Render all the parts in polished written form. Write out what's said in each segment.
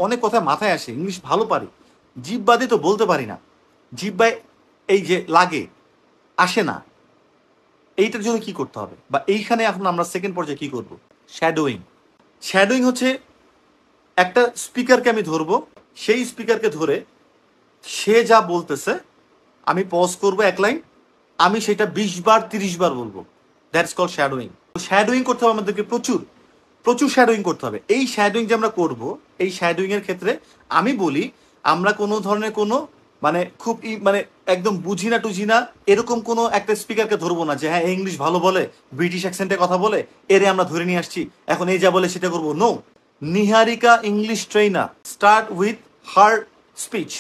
অনেক কথা মাথায় আসে, ইংলিশ ভালো পারি, জিহ্বাদে তো বলতে পারি না, জিহ্বায় এই যে লাগে আসে না, এইটার জন্য কি করতে হবে? বা এইখানে এখন আমরা সেকেন্ড পর্যায়ে কি করব? শ্যাডোয়িং। শ্যাডোয়িং হচ্ছে একটা স্পিকারকে আমি ধরবো, সেই স্পিকারকে ধরে সে যা বলতেছে আমি পজ করব এক লাইন, আমি সেটা 20 বার 30 বার বলবো। That's call shadowing. শ্যাডোয়িং করতে হবে আমাদেরকে, প্রচুর প্রচুর শ্যাডোয়িং করতে হবে। এই শ্যাডোয়িং যে আমরা করব, এই শ্যাডোয়িং এর ক্ষেত্রে আমি বলি আমরা কোনো ধরনের কোনো মানে খুব মানে একদম বুঝি না টুঝি না এরকম কোনো একটা স্পিকারকে ধরবো না যে হ্যাঁ ইংলিশ ভালো বলে, ব্রিটিশ অ্যাকসেন্টে কথা বলে, এরে আমরা ধরে নিয়ে আসছি এখন এই যা বলে সেটা করবো। No, Niharika English trainer, start with her speech.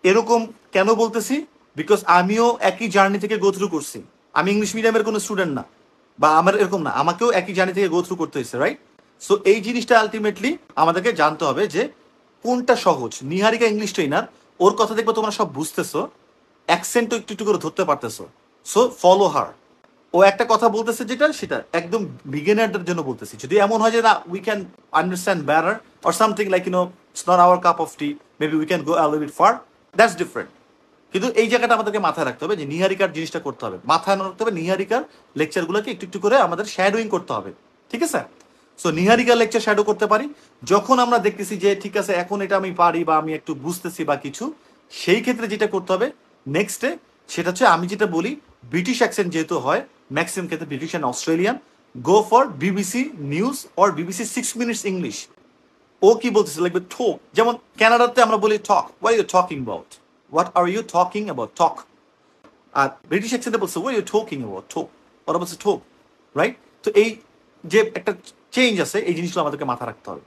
এরকম কেন বলতেছি? বিকজ আমিও একই জার্নি থেকে গো থ্রু করছি। আমি ইংলিশ মিডিয়ামের কোনো স্টুডেন্ট না, বা আমার এরকম না, আমাকেও একই জার্নি থেকে গো থ্রু করতে হয়েছে, রাইট? সো এই জিনিসটা আলটিমেটলি আমাদেরকে জানতে হবে যে কোনটা সহজ। নিহারিকা ইংলিশ ট্রেনার, ওর কথা দেখবো তোমরা সব বুঝতেছো, অ্যাকসেন্টও একটু একটু করে ধরতে পারতেছো, সো ফলো হার। ও একটা কথা বলতেছে যেটা সেটা একদম বিগিনারদের জন্য বলতেছি। যদি এমন হয় যে না we can understand better or something like it's not our cup of tea, maybe we can go a little bit far, that's different. কিন্তু এই জায়গাটা আমাদেরকে মাথায় রাখতে হবে যে নিহারিকার জিনিসটা করতে হবে, মাথায় রাখতে হবে নিহারিকার লেকচারগুলোকে একটু একটু করে আমাদের শ্যাডোয়িং করতে হবে, ঠিক আছে? সো নিহারিকার লেকচার শ্যাডো করতে পারি যখন আমরা দেখতেছি যে ঠিক আছে এখন এটা আমি পারি বা আমি একটু বুঝতেছি বা কিছু, সেই ক্ষেত্রে যেটা করতে হবে নেক্সটে সেটা হচ্ছে আমি যেটা বলি ব্রিটিশ অ্যাকসেন্ট যেহেতু হয় ম্যাক্সিমাম ক্ষেত্রে British and Australian, go for BBC news or BBC 6 minutes English. ও কি বলতেছে লাগবে ঠোক, যেমন কানাডাতে আমরা বলি talk, what are you talking about, what are you talking about, talk. আর ব্রিটিশ অ্যাকসেন্টে বলছে what are you talking about, talk, ওরা বলছে ঠোক, রাইট? তো এই যে একটা চেঞ্জ আছে এই জিনিসগুলো আমাদেরকে মাথা রাখতে হবে।